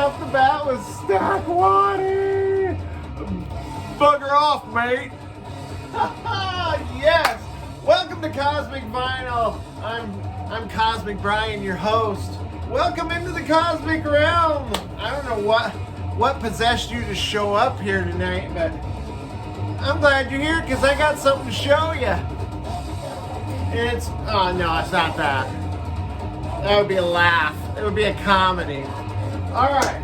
off the bat with Stack Water. Bugger off, mate. Yes. Welcome to Cosmic Vinyl. I'm Cosmic Brian, your host. Welcome into the cosmic realm. I don't know what possessed you to show up here tonight, but I'm glad you're here because I got something to show you. Oh no, it's not that. That would be a laugh. It would be a comedy. All right.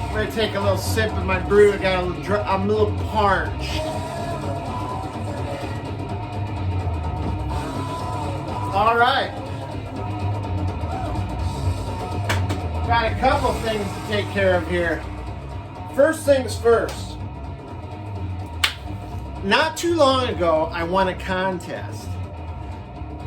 I'm gonna take a little sip of my brew. I'm a little parched. All right. Got a couple things to take care of here. First things first. Not too long ago, I won a contest.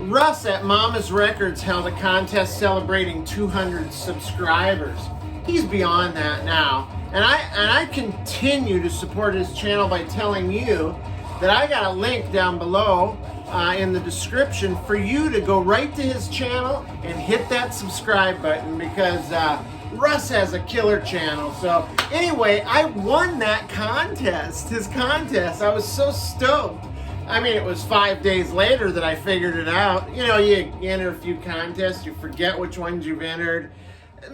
Russ at Mama's Records held a contest celebrating 200 subscribers. He's beyond that now. And I continue to support his channel by telling you that I got a link down below in the description for you to go right to his channel and hit that subscribe button because Russ has a killer channel. So anyway, I won that contest, his contest. I was so stoked. I mean, it was 5 days later that I figured it out. You know, you enter a few contests, you forget which ones you've entered.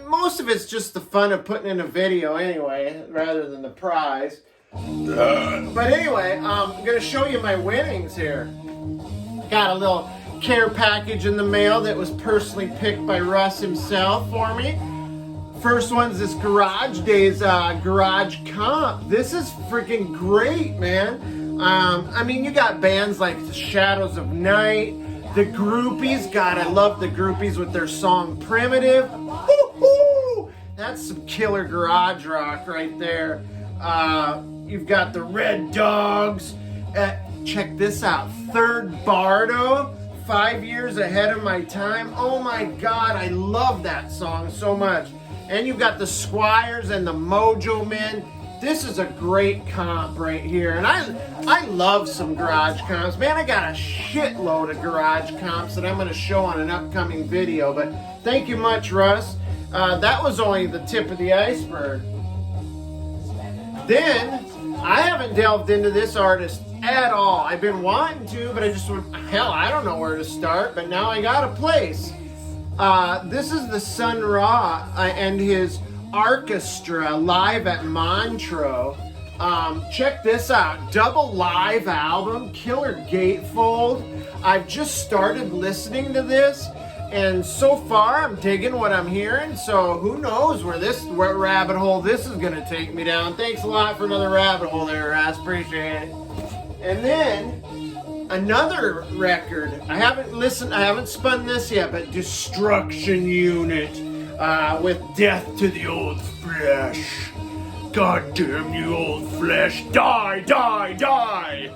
Most of it's just the fun of putting in a video anyway, rather than the prize. But anyway, I'm going to show you my winnings here. Got a little care package in the mail that was personally picked by Russ himself for me. First one's this Garage Days Garage Comp. This is freaking great, man. I mean, you got bands like the Shadows of Night, the Groupies. God, I love the Groupies with their song Primitive. Woo-hoo! That's some killer garage rock right there. You've got the Red Dogs. Check this out. Third Bardo, 5 years ahead of my time. Oh my God, I love that song so much. And you've got the Squires and the Mojo Men. This is a great comp right here. And I love some garage comps. Man, I got a shitload of garage comps that I'm going to show on an upcoming video. But thank you much, Russ. That was only the tip of the iceberg. Then, I haven't delved into this artist at all. I've been wanting to, but I just went, hell, I don't know where to start, but now I got a place. This is the Sun Ra and his orchestra live at Montreux. Check this out. Double live album, killer gatefold. I've just started listening to this, and so far I'm digging what I'm hearing, so who knows where rabbit hole this is gonna take me down. Thanks a lot for another rabbit hole there, Russ. Appreciate it. And then another record. I haven't spun this yet, but Destruction Unit with Death to the Old Flesh. God damn you, old flesh. Die, die, die.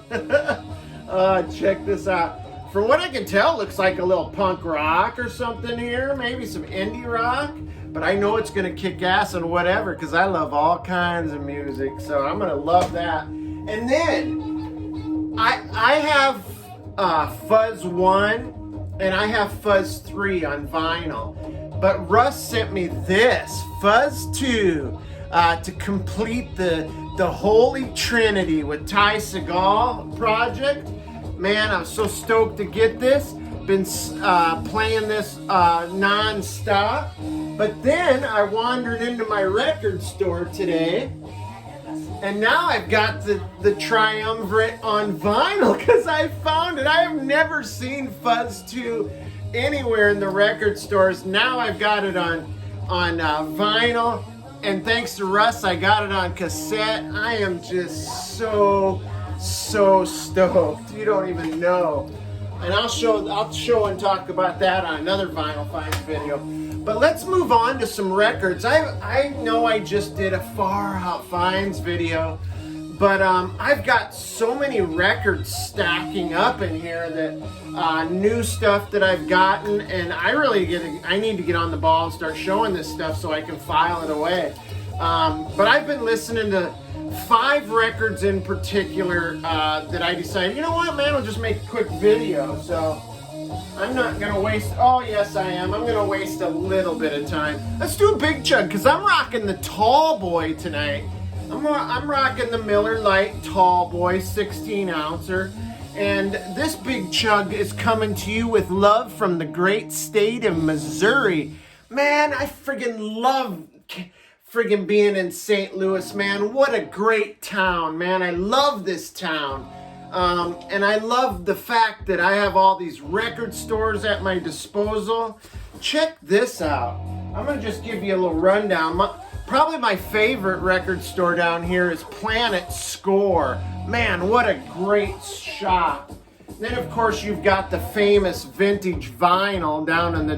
Check this out. From what I can tell, it looks like a little punk rock or something here. Maybe some indie rock. But I know it's going to kick ass and whatever because I love all kinds of music. So I'm going to love that. And then I have Fuzz 1 and I have Fuzz 3 on vinyl. But Russ sent me this, Fuzz 2, to complete the Holy Trinity with Ty Segall project. Man, I'm so stoked to get this. Been playing this non-stop. But then I wandered into my record store today, and now I've got the Triumvirate on vinyl because I found it. I have never seen Fuzz 2 anywhere in the record stores. Now I've got it on vinyl, and thanks to Russ, I got it on cassette. I am just so stoked. You don't even know. And I'll show and talk about that on another Vinyl Finds video. But let's move on to some records. I know I just did a Far Out Finds video, but I've got so many records stacking up in here that new stuff that I've gotten, and I need to get on the ball and start showing this stuff so I can file it away. But I've been listening to 5 records in particular that I decided, you know what, man, I'll just make a quick video. So I'm not gonna waste, oh yes I am. I'm gonna waste a little bit of time. Let's do a big chug, because I'm rocking the tall boy tonight. I'm rocking the Miller Lite Tall Boy 16 ouncer. And this big chug is coming to you with love from the great state of Missouri. Man, I friggin' love friggin' being in St. Louis, man. What a great town, man. I love this town. And I love the fact that I have all these record stores at my disposal. Check this out. I'm gonna just give you a little rundown. Probably my favorite record store down here is Planet Score. Man, what a great shop. Then of course you've got the famous vintage vinyl down in the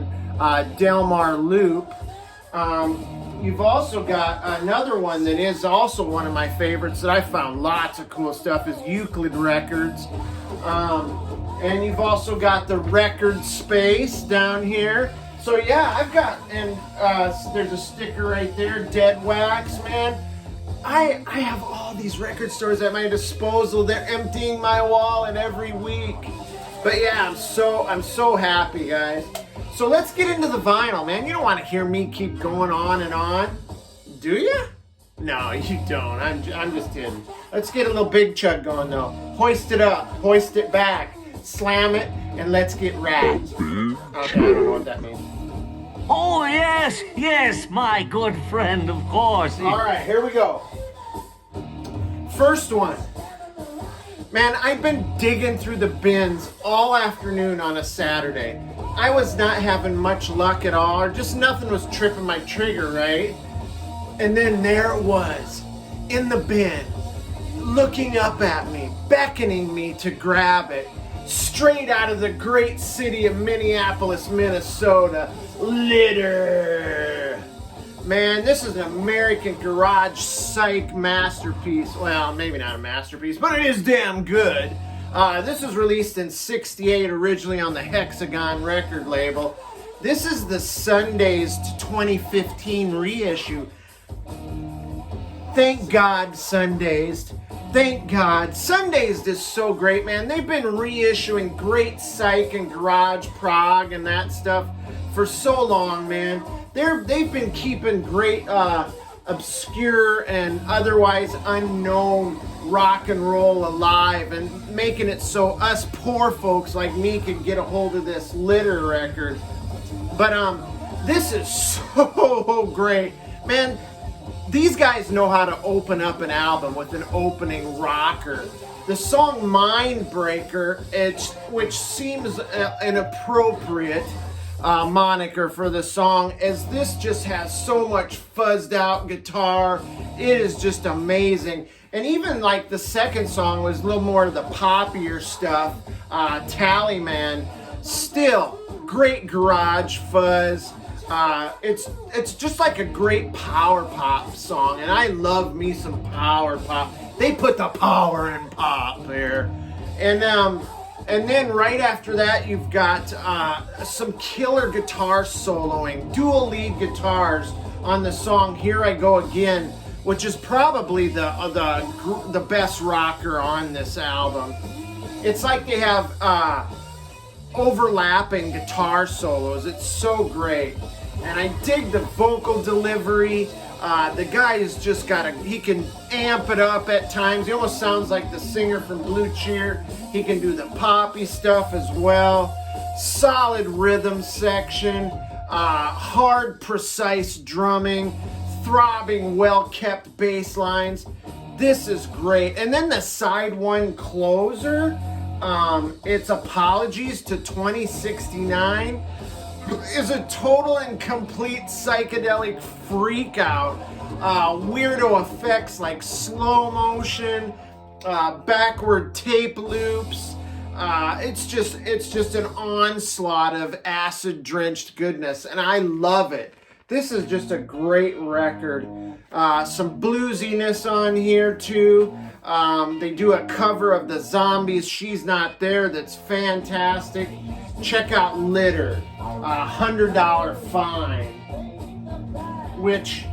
Delmar Loop. You've also got another one that is also one of my favorites that I found lots of cool stuff is Euclid Records. And you've also got the Record Space down here. So yeah, I've got, and there's a sticker right there, Dead Wax, man. I have all these record stores at my disposal. They're emptying my wallet every week. But yeah, I'm so happy, guys. So let's get into the vinyl, man. You don't want to hear me keep going on and on, do you? No, you don't. I'm just kidding. Let's get a little big chug going though. Hoist it up, hoist it back, slam it, and let's get wrapped. Okay, I don't know what that means. Oh, yes, my good friend, of course. All right, here we go. First one. Man, I've been digging through the bins all afternoon on a Saturday. I was not having much luck at all, or just nothing was tripping my trigger, right? And then there it was, in the bin, looking up at me, beckoning me to grab it, straight out of the great city of Minneapolis, Minnesota, Litter. Man, this is an American garage psych masterpiece. Well, maybe not a masterpiece, but it is damn good. This was released in '68, originally on the Hexagon record label. This is the Sundazed 2015 reissue. Thank God, Sundazed. Thank God. Sundazed is so great, man. They've been reissuing great psych and garage prog and that stuff for so long, man. They've been keeping great obscure and otherwise unknown rock and roll alive and making it so us poor folks like me could get a hold of this Litter record. But this is so great, man. These guys know how to open up an album with an opening rocker. The song Mindbreaker, which seems an appropriate moniker for the song, as this just has so much fuzzed out guitar. It is just amazing. And even like the second song was a little more of the poppier stuff, Tallyman. Still, great garage fuzz. It's just like a great power pop song, and I love me some power pop. They put the power in pop there. And then right after that, you've got some killer guitar soloing, dual lead guitars on the song Here I Go Again, which is probably the best rocker on this album. It's like they have overlapping guitar solos. It's so great. And I dig the vocal delivery. The guy has just he can amp it up at times. He almost sounds like the singer from Blue Cheer. He can do the poppy stuff as well. Solid rhythm section. Hard, precise drumming. Throbbing, well-kept bass lines. This is great. And then the side one closer, it's Apologies to 2069. Is a total and complete psychedelic freak out. Weirdo effects like slow motion, backward tape loops. It's just an onslaught of acid-drenched goodness, and I love it. This is just a great record. Some bluesiness on here too. They do a cover of the Zombies' She's Not There that's fantastic. Check out Litter, $100 fine, which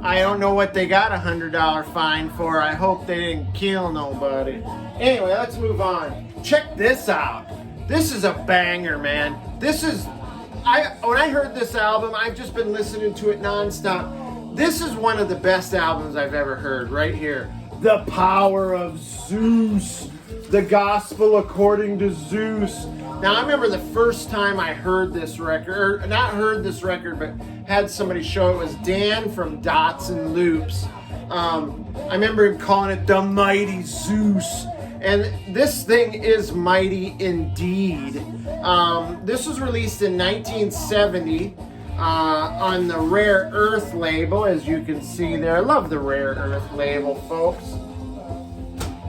I don't know what they got a $100 fine for. I hope they didn't kill nobody. Anyway, let's move on. Check this out. This is a banger, man. This is, when I heard this album, I've just been listening to it nonstop. This is one of the best albums I've ever heard, right here. The Power of ZEUS. The Gospel According to ZEUS. Now, I remember the first time I heard this record, or not heard this record, but had somebody show it, was Dan from Dots and Loops. I remember him calling it the Mighty ZEUS. And this thing is mighty indeed. This was released in 1970 on the Rare Earth label, as you can see there. I love the Rare Earth label, folks.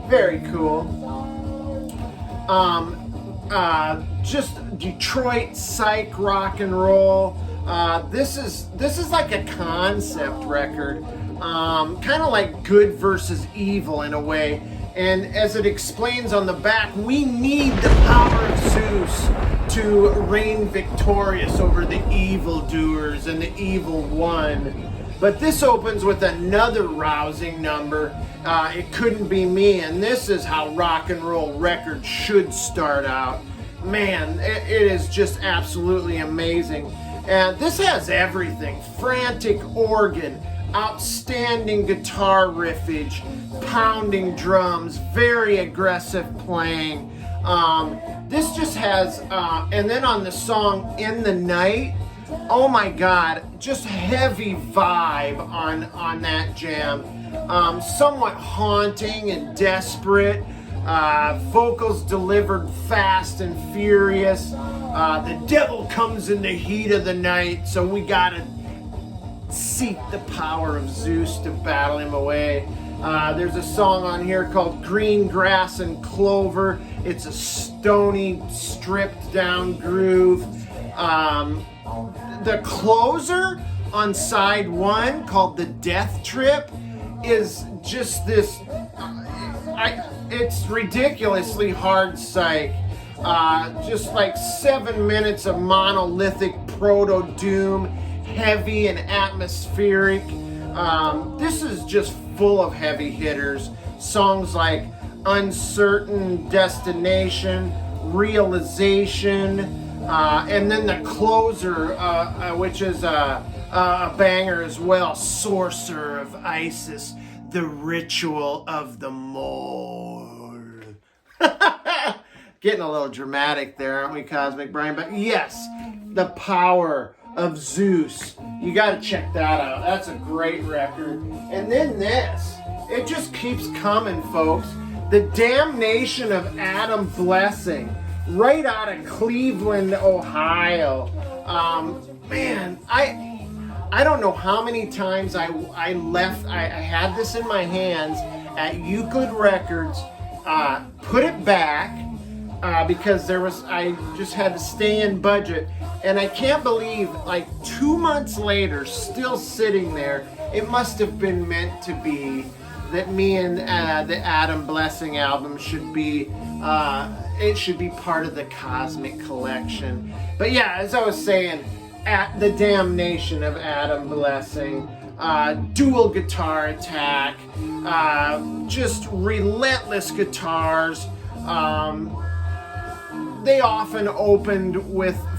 Very cool. Just Detroit psych rock and roll. This is like a concept record, kind of like good versus evil in a way. And as it explains on the back, we need the power of ZEUS to reign victorious over the evildoers and the evil one. But this opens with another rousing number. It Couldn't Be Me, and this is how rock and roll records should start out. Man, it is just absolutely amazing. And this has everything. Frantic organ, outstanding guitar riffage, pounding drums, very aggressive playing. This just has, and then on the song In the Night, oh my God, just heavy vibe on that jam. Somewhat haunting and desperate. Vocals delivered fast and furious. The devil comes in the heat of the night, so we gotta seek the power of ZEUS to battle him away. There's a song on here called Green Grass and Clover. It's a stony, stripped down groove. The closer on side one, called The Death Trip, is just this, it's ridiculously hard psych. Just like 7 minutes of monolithic proto-doom, heavy and atmospheric. This is just full of heavy hitters. Songs like Uncertain Destination, Realization, and then the closer, which is a banger as well, Sorcerer of Isis, The Ritual of the Mole. Getting a little dramatic there, aren't we, Cosmic Brian? But yes, The Power of ZEUS. You got to check that out. That's a great record. And then this, it just keeps coming, folks. The Damnation of Adam Blessing, right out of Cleveland, Ohio. Man, I don't know how many times I had this in my hands at Euclid Records, put it back, because I just had to stay in budget, and I can't believe, like 2 months later, still sitting there. It must have been meant to be that me and the Adam Blessing album should be, it should be part of the Cosmic Collection. But yeah, as I was saying, at the Damnation of Adam Blessing, dual guitar attack, just relentless guitars. They often opened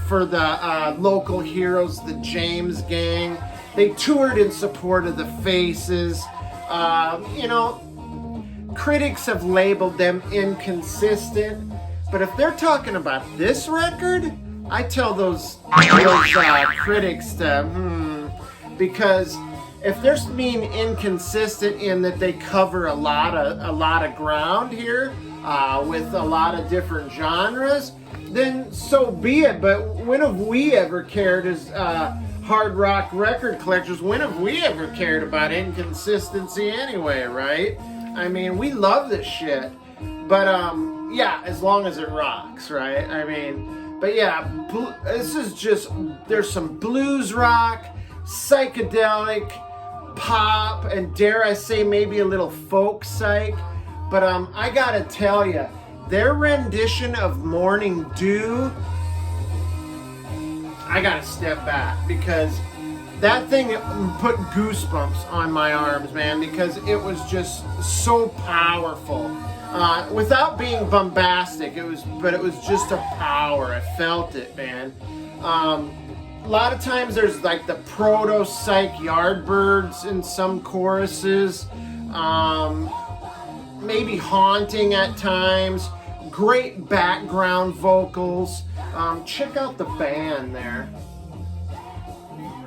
for the local heroes, the James Gang. They toured in support of the Faces. Critics have labeled them inconsistent, but if they're talking about this record, I tell those critics to, because if they're being inconsistent in that they cover a lot of ground here, with a lot of different genres, then so be it. But when have we ever cared as hard rock record collectors? When have we ever cared about inconsistency anyway, right? I mean, we love this shit, but yeah, as long as it rocks, right? I mean, but yeah, this is just, there's some blues rock, psychedelic, pop, and dare I say maybe a little folk psych. But I gotta tell you, their rendition of Morning Dew, I gotta step back, because that thing put goosebumps on my arms, man, because it was just so powerful. without being bombastic. But it was just a power. I felt it, man. A lot of times there's like the proto-Psych Yardbirds in some choruses. Maybe haunting at times. Great background vocals. Check out the band there.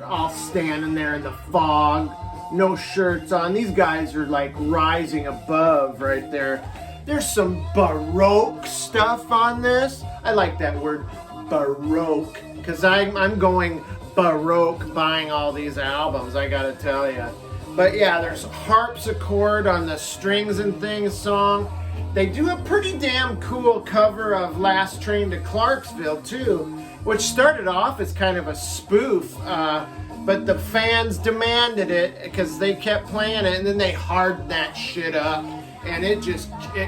All standing there in the fog, no shirts on. These guys are like rising above right there. There's some Baroque stuff on this. I like that word, Baroque, because I'm going Baroque buying all these albums, I gotta tell you. But yeah, there's harpsichord on the Strings and Things song. They do a pretty damn cool cover of Last Train to Clarksville too, which started off as kind of a spoof, but the fans demanded it because they kept playing it, and then they hardened that shit up, and it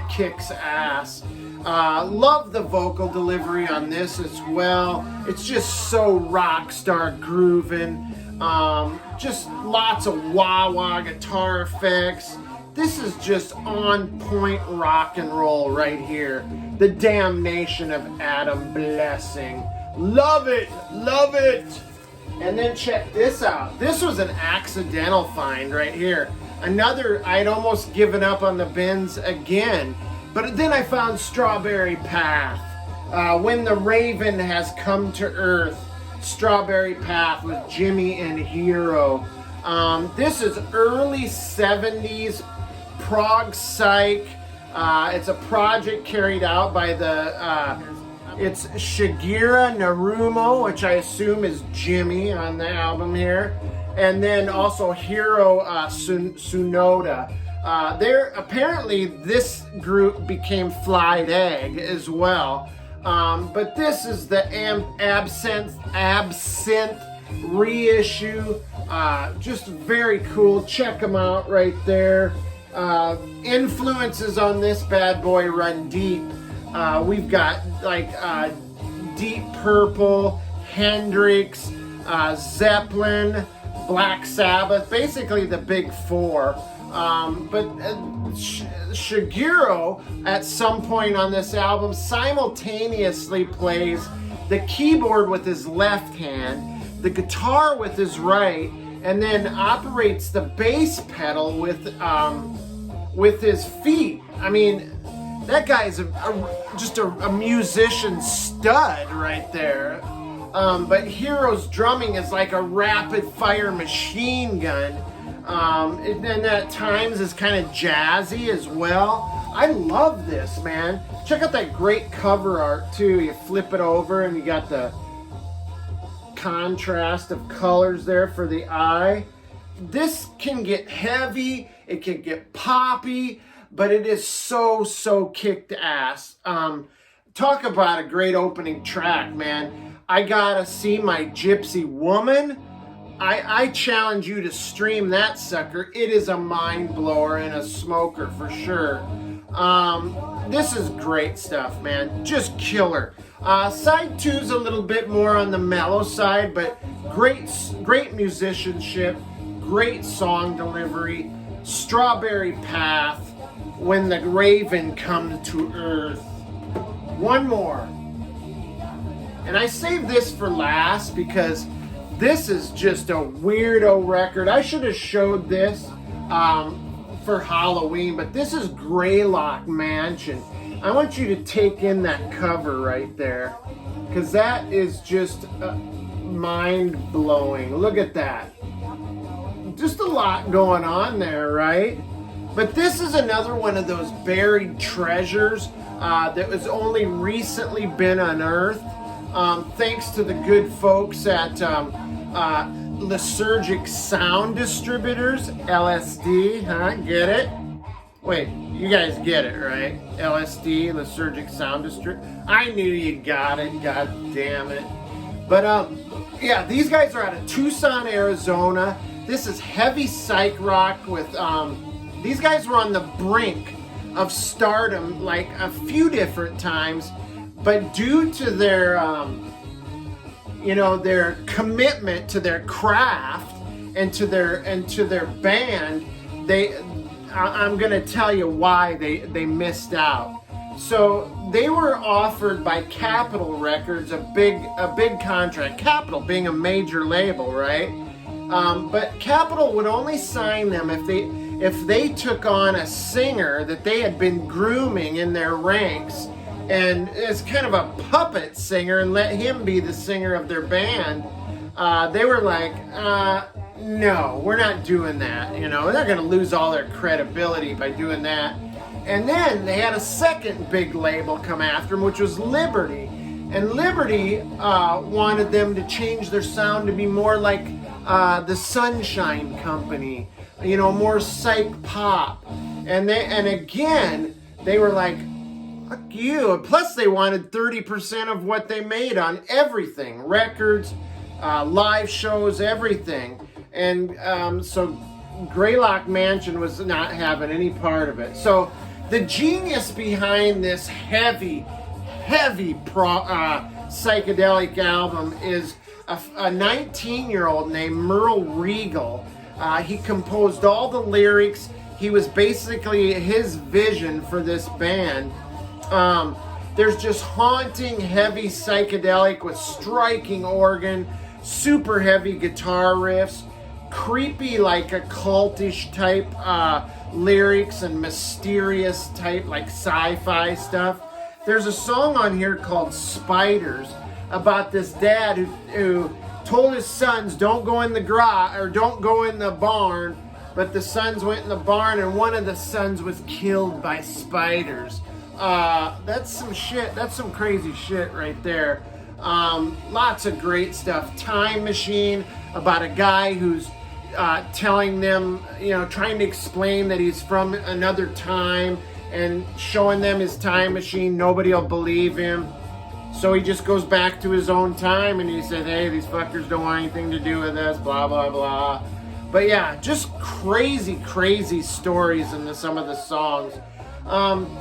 kicks ass. Love the vocal delivery on this as well. It's just so rock star grooving. Just lots of wah-wah guitar effects. This is just on point rock and roll right here. The Damnation of Adam Blessing. Love it, love it. And then check this out. This was an accidental find right here. Another, I'd almost given up on the Bends again, but then I found Strawberry Path. When the Raven Has Come to Earth. Strawberry Path with Jimmy and Hero. This is early 70s prog psych. It's a project carried out by it's Shigeru Narumo, which I assume is Jimmy on the album here, and then also Hiro Tsunoda. Apparently this group became Flight Egg as well. But this is the Absinthe reissue. Just very cool. Check them out right there. Influences on this bad boy run deep. We've got like Deep Purple, Hendrix, Zeppelin, Black Sabbath, basically the big four. But Shigeru, at some point on this album, simultaneously plays the keyboard with his left hand, the guitar with his right, and then operates the bass pedal with his feet. I mean, that guy's just a musician stud right there. But Hero's drumming is like a rapid fire machine gun. And at times is kind of jazzy as well. I love this, man. Check out that great cover art too. You flip it over and you got the contrast of colors there for the eye. This can get heavy, it can get poppy, but it is so kicked ass. Talk about a great opening track, man. I Gotta See My Gypsy Woman. I challenge you to stream that sucker. It is a mind blower and a smoker for sure. This is great stuff, man. Just killer. Side 2's a little bit more on the mellow side, but great musicianship, great song delivery. Strawberry Path, When the Raven Comes to Earth. One more. And I saved this for last because this is just a weirdo record. I should have showed this for Halloween, but this is Greylock Mansion. I want you to take in that cover right there, because that is just mind-blowing. Look at that. Just a lot going on there, right? But this is another one of those buried treasures that was only recently been unearthed. Thanks to the good folks at Lysergic Sound Distributors, LSD, huh? Get it? Wait, you guys get it, right? LSD, Lysergic Sound Distributor. I knew you got it, god damn it. But yeah, these guys are out of Tucson, Arizona. This is heavy psych rock with, these guys were on the brink of stardom like a few different times, but due to their, their commitment to their craft and to their band, I'm gonna tell you why they missed out. So they were offered by Capitol Records a big contract. Capitol being a major label, right? But Capitol would only sign them if they took on a singer that they had been grooming in their ranks, and as kind of a puppet singer, and let him be the singer of their band. They were like, no, we're not doing that. You know, they're going to lose all their credibility by doing that. And then they had a second big label come after them, which was Liberty. And Liberty wanted them to change their sound to be more like the Sunshine Company, you know, more psych pop. And again, they were like, fuck you. Plus, they wanted 30% of what they made on everything, records, live shows, everything. And so GREYLOCK Mansion was not having any part of it. So the genius behind this heavy psychedelic album is a 19-year-old named Merle Regal. He composed all the lyrics. He was basically his vision for this band. There's just haunting, heavy psychedelic with striking organ, super heavy guitar riffs, creepy, like occultish type lyrics, and mysterious type, like sci-fi stuff. There's a song on here called Spiders about this dad who told his sons, don't go in the garage, or don't go in the barn, but the sons went in the barn, and one of the sons was killed by spiders. That's some shit. That's some crazy shit right there. Lots of great stuff. Time Machine, about a guy who's telling them, you know, trying to explain that he's from another time and showing them his time machine. Nobody will believe him. So he just goes back to his own time and he said, hey, these fuckers don't want anything to do with us, blah, blah, blah. But yeah, just crazy stories in some of the songs.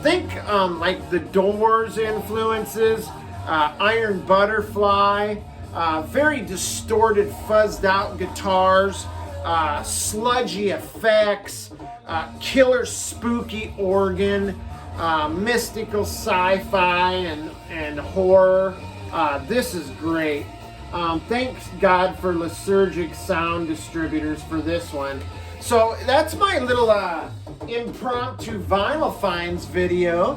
Think like the Doors influences, Iron Butterfly, very distorted, fuzzed out guitars, sludgy effects, killer spooky organ, mystical sci-fi and horror. This is great. Thanks God for Lysergic Sound Distributors for this one. So that's my little impromptu vinyl finds video.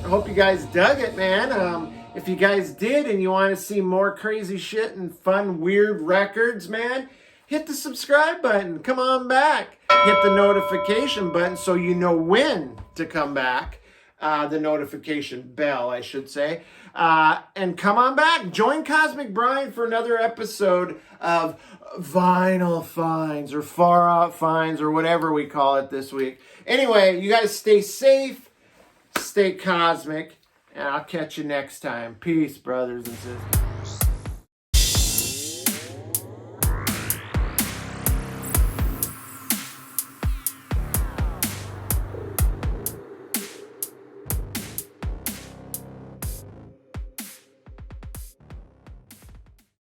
Hope you guys dug it, man. If you guys did and you want to see more crazy shit and fun, weird records, man, hit the subscribe button. Come on back. Hit the notification button so you know when to come back. The notification bell, I should say. And come on back. Join Cosmic Brian for another episode of Vinyl Finds, or Far Out Finds, or whatever we call it this week. Anyway, you guys stay safe, stay cosmic, and I'll catch you next time. Peace, brothers and sisters.